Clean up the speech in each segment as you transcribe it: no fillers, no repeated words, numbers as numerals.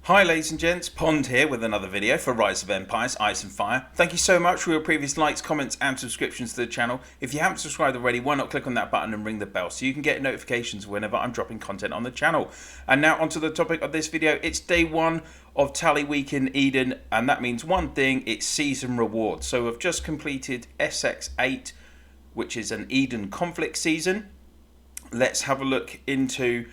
Hi ladies and gents, Pond here with another video for Rise of Empires, Ice and Fire. Thank you so much for your previous likes, comments and subscriptions to the channel. If you haven't subscribed already, why not click on that button and ring the bell so you can get notifications whenever I'm dropping content on the channel. And now onto the topic of this video. It's day one of Tally Week in Eden, and that means one thing, it's season rewards. So I've just completed SX8, which is an Eden conflict season. Let's have a look into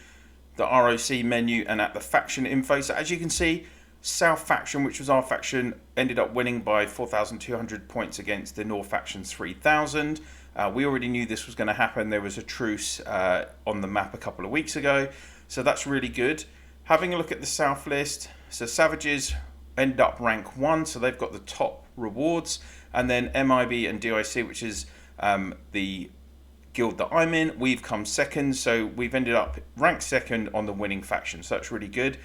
the ROC menu and at the faction info. So as you can see, South faction, which was our faction, ended up winning by 4,200 points against the North faction's 3,000. We already knew this was going to happen. There was a truce on the map a couple of weeks ago, so that's really good. Having a look at the South list, so Savages end up rank 1, so they've got the top rewards, and then MIB and DIC, which is the guild that I'm in, we've come second, so we've ended up ranked second on the winning faction, so that's really good.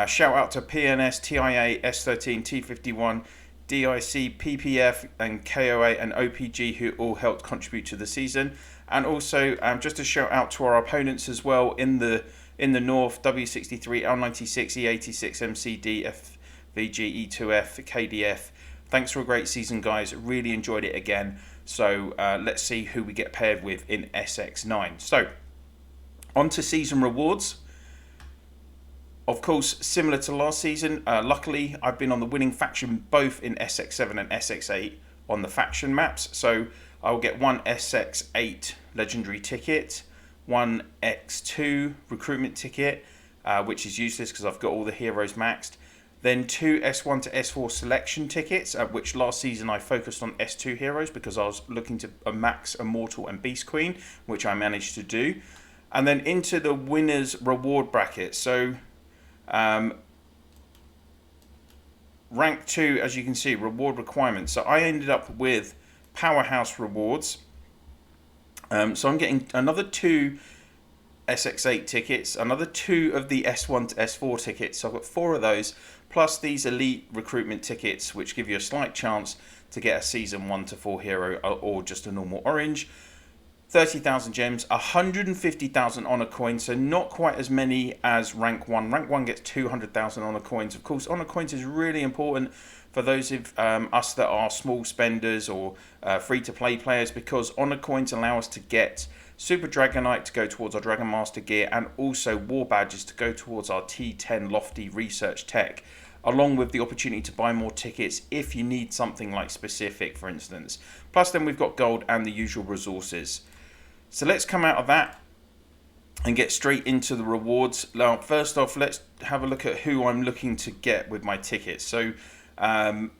Shout out to PNS, TIA, S13, T51, DIC, PPF and KOA and OPG, who all helped contribute to the season. And also just a shout out to our opponents as well in the north: W63, L96, E86, MCD, FVG, E2F, KDF. Thanks for a great season, guys. Really enjoyed it again. So let's see who we get paired with in SX9. So on to season rewards. Of course, similar to last season, luckily I've been on the winning faction both in SX7 and SX8 on the faction maps. So I'll get one SX8 legendary ticket, one X2 recruitment ticket, which is useless because I've got all the heroes maxed. Then two S1 to S4 selection tickets, which last season I focused on S2 heroes because I was looking to max Immortal and Beast Queen, which I managed to do. And then into the winners reward bracket. So rank 2, as you can see, reward requirements. So I ended up with Powerhouse rewards. So I'm getting another 2 SX8 tickets, another 2 of the S1 to S4 tickets. So I've got 4 of those, plus these elite recruitment tickets, which give you a slight chance to get a season 1 to 4 hero or just a normal orange. 30,000 gems, 150,000 honor coins, so not quite as many as rank 1. Rank 1 gets 200,000 honor coins. Of course, honor coins is really important for those of us that are small spenders or free-to-play players, because honor coins allow us to get Super Dragonite to go towards our Dragon Master gear, and also War Badges to go towards our T10 Lofty Research Tech, along with the opportunity to buy more tickets if you need something like specific, for instance. Plus then we've got gold and the usual resources. So let's come out of that and get straight into the rewards. Now, first off, let's have a look at who I'm looking to get with my tickets. So, as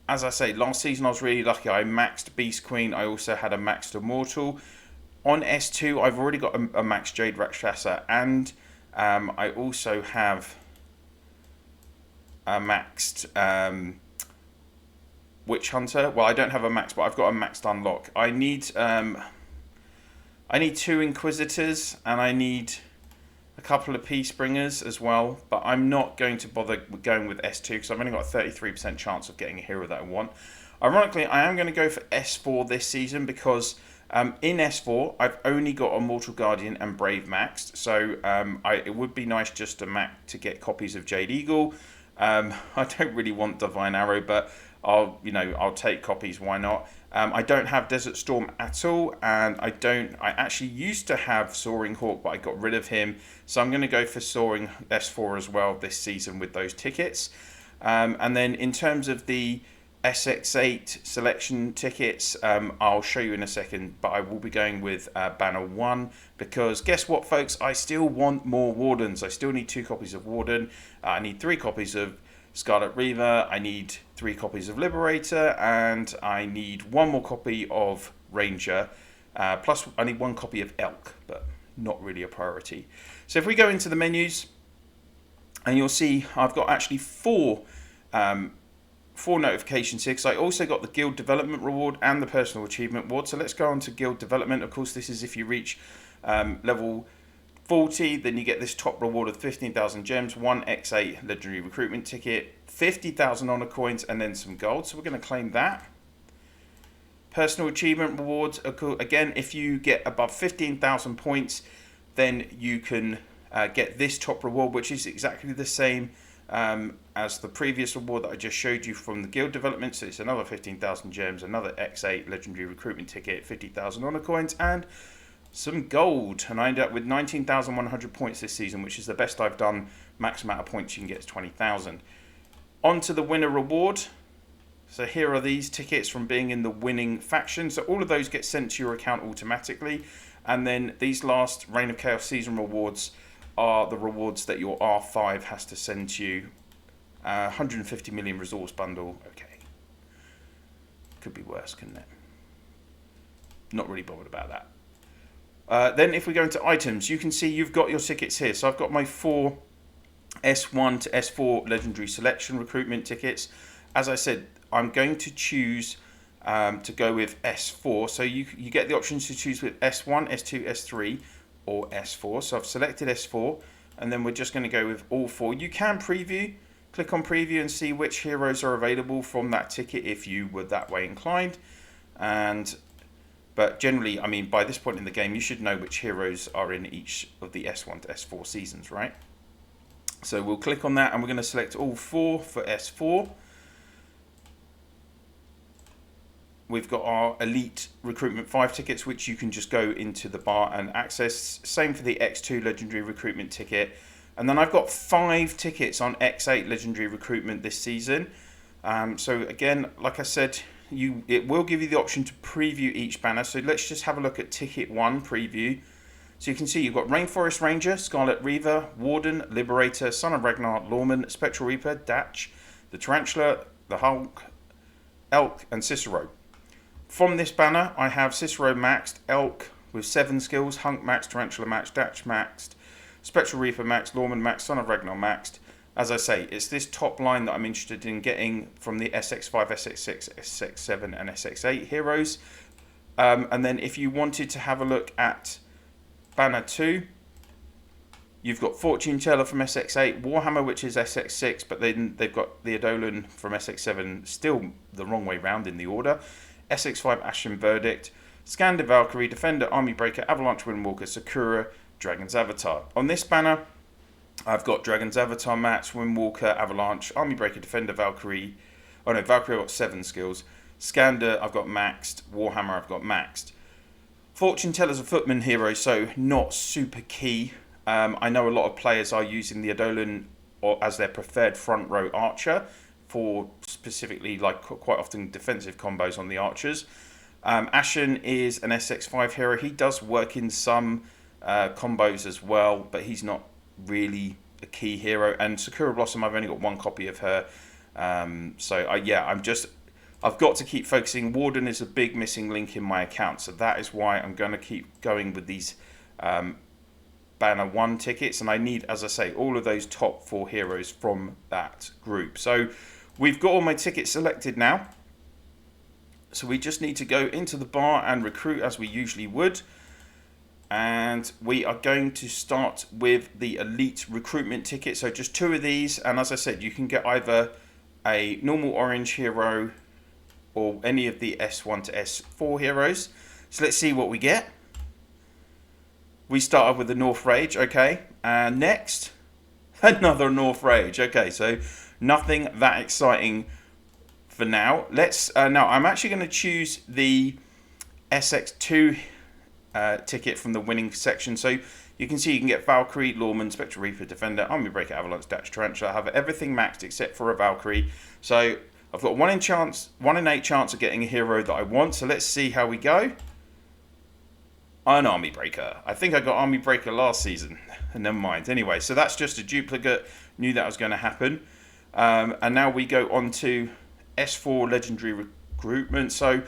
I say, last season I was really lucky. I maxed Beast Queen. I also had a maxed Immortal. On S2, I've already got a maxed Jade Rakshasa, and I also have a maxed Witch Hunter. Well, I don't have a max, but I've got a maxed unlock. I need 2 Inquisitors, and I need a couple of Peacebringers as well, but I'm not going to bother going with S2 because I've only got a 33% chance of getting a hero that I want. Ironically, I am going to go for S4 this season because in S4, I've only got Immortal Guardian and Brave maxed, so it would be nice just to get copies of Jade Eagle. I don't really want Divine Arrow, but I'll take copies, why not? I don't have Desert Storm at all, and I actually used to have Soaring Hawk, but I got rid of him, so I'm going to go for Soaring S4 as well this season with those tickets. And then in terms of the SX8 selection tickets, I'll show you in a second, but I will be going with Banner 1, because guess what, folks, I still want more Wardens. I still need 2 copies of Warden. I need 3 copies of Scarlet Reaver, I need 3 copies of Liberator, and I need 1 more copy of Ranger, plus I need 1 copy of Elk, but not really a priority. So if we go into the menus, and you'll see I've got actually 4 notifications here, because I also got the Guild Development Reward and the Personal Achievement Reward. So let's go on to Guild Development. Of course, this is if you reach level 40, then you get this top reward of 15,000 gems, 1 X8 legendary recruitment ticket, 50,000 honor coins, and then some gold. So we're going to claim that. Personal achievement rewards are cool. Again, if you get above 15,000 points, then you can get this top reward, which is exactly the same as the previous reward that I just showed you from the guild development. So it's another 15,000 gems, another X8 legendary recruitment ticket, 50,000 honor coins, and some gold. And I ended up with 19,100 points this season, which is the best I've done. Max amount of points you can get is 20,000. On to the winner reward. So here are these tickets from being in the winning faction. So all of those get sent to your account automatically. And then these last Reign of Chaos season rewards are the rewards that your R5 has to send to you. 150 million resource bundle. Okay. Could be worse, couldn't it? Not really bothered about that. Then if we go into items, you can see you've got your tickets here. So I've got my 4 S1 to S4 legendary selection recruitment tickets. As I said, I'm going to choose to go with S4. So you get the options to choose with S1, S2, S3 or S4. So I've selected S4 and then we're just going to go with all 4. You can preview, click on preview and see which heroes are available from that ticket if you were that way inclined. But generally, I mean, by this point in the game, you should know which heroes are in each of the S1 to S4 seasons, right? So we'll click on that and we're going to select all 4 for S4. We've got our Elite Recruitment 5 tickets, which you can just go into the bar and access. Same for the X2 Legendary Recruitment ticket. And then I've got 5 tickets on X8 Legendary Recruitment this season. So again, like I said, it will give you the option to preview each banner. So let's just have a look at ticket 1 preview. So you can see you've got Rainforest Ranger, Scarlet Reaver, Warden, Liberator, Son of Ragnar, Lawman, Spectral Reaper, Datch, the Tarantula, the Hulk, Elk, and Cicero. From this banner, I have Cicero maxed, Elk with 7 skills, Hunk maxed, Tarantula maxed, Datch maxed, Spectral Reaper maxed, Lawman maxed, Son of Ragnar maxed. As I say, it's this top line that I'm interested in getting from the SX5, SX6, SX7 and SX8 heroes. And then if you wanted to have a look at banner 2, you've got Fortune Teller from SX8, Warhammer, which is SX6, but then they've got the Eidolon from SX7, still the wrong way round in the order. SX5 Ashen Verdict, Skander Valkyrie, Defender, Army Breaker, Avalanche Windwalker, Sakura, Dragon's Avatar. On this banner, I've got Dragon's Avatar match, Windwalker, Avalanche, Army Breaker, Defender, Valkyrie. Oh no, Valkyrie I've got 7 skills. Skander I've got maxed, Warhammer I've got maxed. Fortune Teller's a footman hero, so not super key. I know a lot of players are using the Eidolon as their preferred front row archer for specifically, like, quite often defensive combos on the archers. Ashen is an SX5 hero. He does work in some combos as well, but he's not really a key hero. And Sakura Blossom, I've only got 1 copy of her. I've got to keep focusing. Warden is a big missing link in my account, so that is why I'm going to keep going with these banner 1 tickets. And I need, as I say, all of those top 4 heroes from that group. So we've got all my tickets selected now. So we just need to go into the bar and recruit as we usually would. And we are going to start with the Elite Recruitment ticket. So just 2 of these. And as I said, you can get either a normal orange hero or any of the S1 to S4 heroes. So let's see what we get. We started with the North Rage, okay. And next, another North Rage. Okay, so nothing that exciting for now. Now I'm actually going to choose the SX2 ticket from the winning section. So you can see you can get Valkyrie, Lawman, Spectral Reaper, Defender, Army Breaker, Avalanche, Datch, Tarantula. I have everything maxed except for a Valkyrie. So I've got 1 in 8 chance of getting a hero that I want. So let's see how we go. An Army Breaker. I think I got Army Breaker last season. Never mind. Anyway, so that's just a duplicate. Knew that was going to happen. And now we go on to S4 Legendary Recruitment. So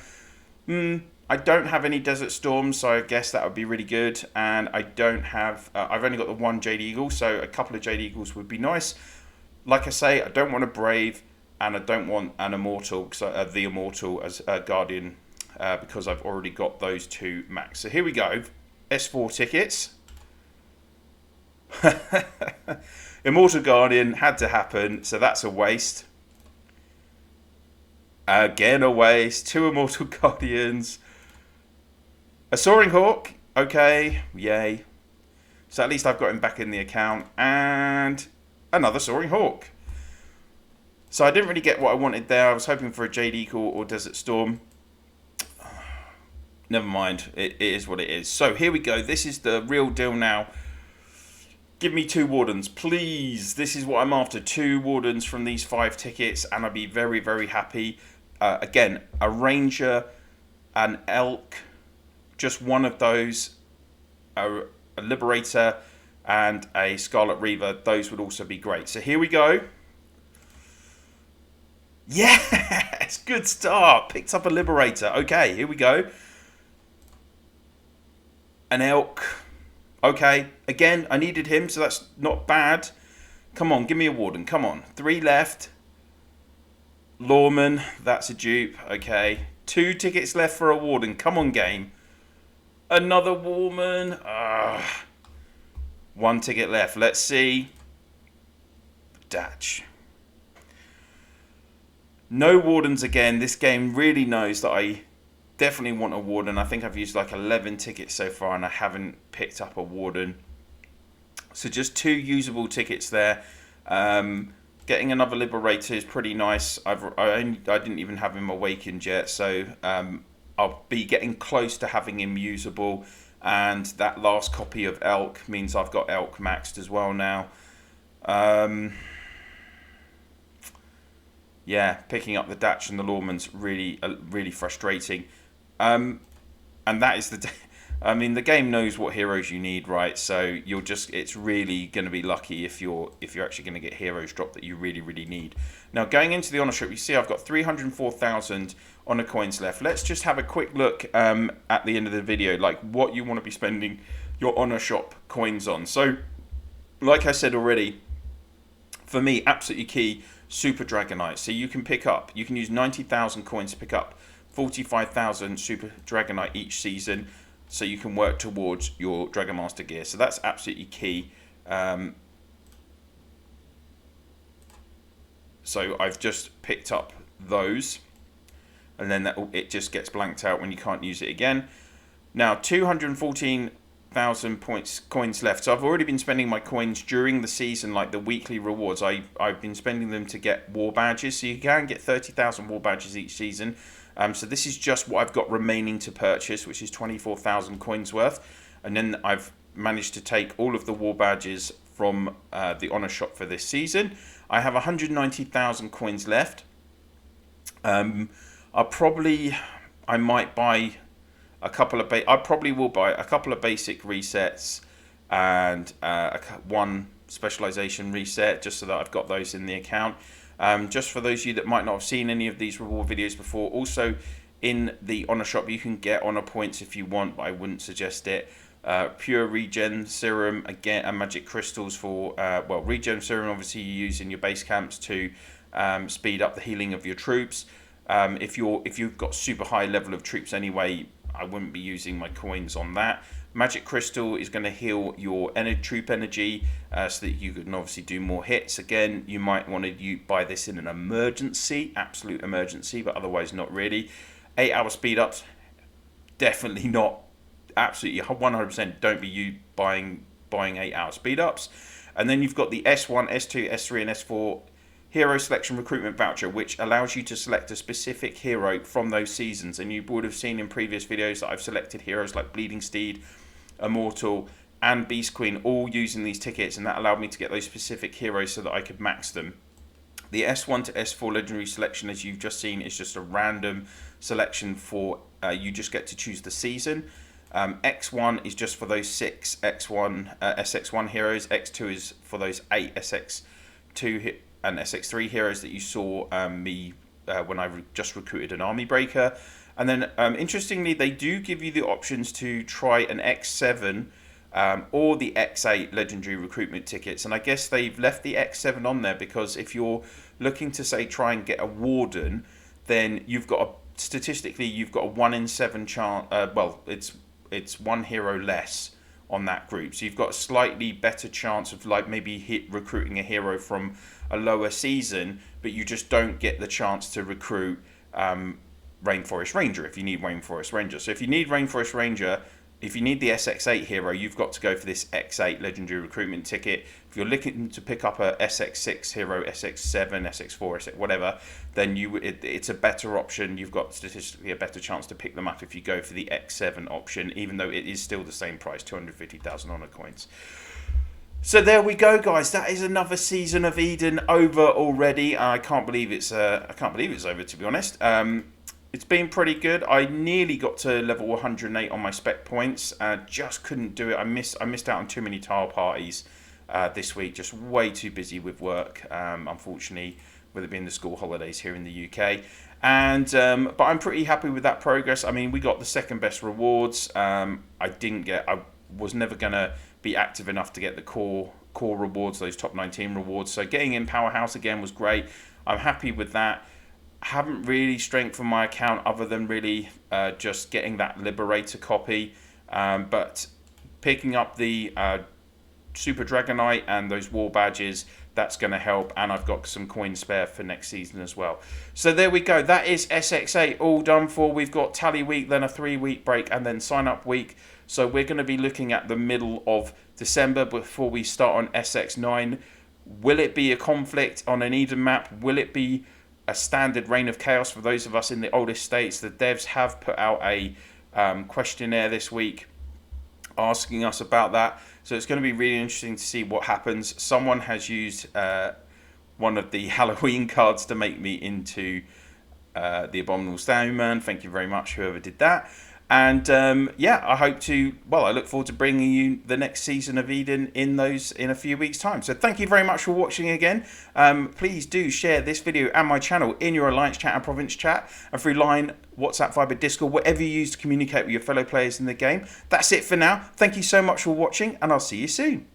I don't have any Desert Storms, so I guess that would be really good. And I don't have... I've only got the 1 Jade Eagle, so a couple of Jade Eagles would be nice. Like I say, I don't want a Brave, and I don't want an Immortal, the Immortal as a Guardian, because I've already got those 2 max. So here we go. S4 tickets. Immortal Guardian had to happen, so that's a waste. Again a waste. 2 Immortal Guardians. A Soaring Hawk. Okay, yay. So at least I've got him back in the account. And another Soaring Hawk. So I didn't really get what I wanted there. I was hoping for a Jade Eagle or Desert Storm. Never mind. It is what it is. So here we go. This is the real deal now. Give me 2 Wardens, please. This is what I'm after. 2 Wardens from these 5 tickets, and I'll be very, very happy. Again, a Ranger, an Elk, just one of those, a Liberator, and a Scarlet Reaver. Those would also be great. So here we go. Yes, good start. Picked up a Liberator. Okay, here we go. An Elk. Okay, again, I needed him, so that's not bad. Come on, give me a Warden. Come on. 3 left. Lawman, that's a dupe. Okay. 2 tickets left for a Warden. Come on, game. Another Warman. 1 ticket left. Let's see. Datch. No Wardens again. This game really knows that I definitely want a Warden. I think I've used like 11 tickets so far and I haven't picked up a Warden. So just 2 usable tickets there. Getting another Liberator is pretty nice. I didn't even have him awakened yet, so I'll be getting close to having him usable. And that last copy of Elk means I've got Elk maxed as well now. Yeah, picking up the Datch and the Lawman's really frustrating. And that is I mean, the game knows what heroes you need, right? So it's really going to be lucky if you're actually going to get heroes dropped that you really need. Now, going into the honor shop, you see I've got 304,000 honor coins left. Let's just have a quick look at the end of the video, like what you want to be spending your honor shop coins on. So, like I said already, for me, absolutely key, Super Dragonite. So you can use 90,000 coins to pick up 45,000 Super Dragonite each season, so you can work towards your Dragon Master gear. So that's absolutely key. So I've just picked up those, and then it just gets blanked out when you can't use it again. Now 214,000 coins left. So I've already been spending my coins during the season, like the weekly rewards. I've been spending them to get war badges. So you can get 30,000 war badges each season. So this is just what I've got remaining to purchase, which is 24,000 coins worth. And then I've managed to take all of the war badges from the honor shop for this season. I have 190,000 coins left. I might buy a couple of I probably will buy a couple of basic resets and 1 specialization reset, just so that I've got those in the account. Just for those of you that might not have seen any of these reward videos before, also in the honor shop you can get honor points if you want, but I wouldn't suggest it. Pure regen serum again, and magic crystals for regen serum obviously you use in your base camps to speed up the healing of your troops. If you've got super high level of troops anyway, I wouldn't be using my coins on that. Magic Crystal is going to heal your troop energy so that you can obviously do more hits. Again, you might want to buy this in an emergency, absolute emergency, but otherwise not really. 8-hour speed ups, definitely not, absolutely 100% don't be buying 8-hour speed ups. And then you've got the S1, S2, S3 and S4 hero selection recruitment voucher, which allows you to select a specific hero from those seasons. And you would have seen in previous videos that I've selected heroes like Bleeding Steed, Immortal and Beast Queen, all using these tickets, and that allowed me to get those specific heroes so that I could max them. The S1 to S4 legendary selection, as you've just seen, is just a random selection for you just get to choose the season. X1 is just for those 6 SX1 heroes. X2 is for those 8 SX2 and SX3 heroes that you saw when I just recruited an army breaker. And then interestingly, they do give you the options to try an X7 or the X8 legendary recruitment tickets. And I guess they've left the X7 on there because if you're looking to say try and get a Warden, then statistically you've got a 1 in 7 chance. It's 1 hero less on that group, so you've got a slightly better chance of like maybe recruiting a hero from a lower season, but you just don't get the chance to recruit Rainforest Ranger if you need Rainforest Ranger. So if you need Rainforest Ranger, if you need the SX8 hero, you've got to go for this X8 Legendary Recruitment ticket. If you're looking to pick up a SX6 hero, SX7, SX4, SX whatever, then it's a better option. You've got statistically a better chance to pick them up if you go for the X7 option, even though it is still the same price, 250,000 honor coins. So there we go, guys. That is another season of Eden over already. I can't believe it's over, to be honest. It's been pretty good. I nearly got to level 108 on my spec points. Just couldn't do it. I missed out on too many tile parties this week. Just way too busy with work, unfortunately, with it being the school holidays here in the UK. And but I'm pretty happy with that progress. I mean, we got the second best rewards. I was never gonna be active enough to get the core rewards, those top 19 rewards. So getting in Powerhouse again was great. I'm happy with that. Haven't really strengthened my account other than really just getting that Liberator copy, but picking up the Super Dragonite and those war badges, that's going to help, and I've got some coins spare for next season as well. So there we go. That is SX8 all done for. We've got tally week, then a 3-week break, and then sign up week. So we're going to be looking at the middle of December before we start on SX9. Will it be a conflict on an Eden map? Will it be a standard Reign of Chaos for those of us in the oldest states? The devs have put out a questionnaire this week asking us about that. So it's going to be really interesting to see what happens. Someone has used one of the Halloween cards to make me into the Abominable Snowman. Thank you very much, whoever did that. And yeah, I look forward to bringing you the next season of Eden in a few weeks' time. So thank you very much for watching again. Please do share this video and my channel in your Alliance chat and Province chat, and through Line, WhatsApp, Viber, Discord, whatever you use to communicate with your fellow players in the game. That's it for now. Thank you so much for watching, and I'll see you soon.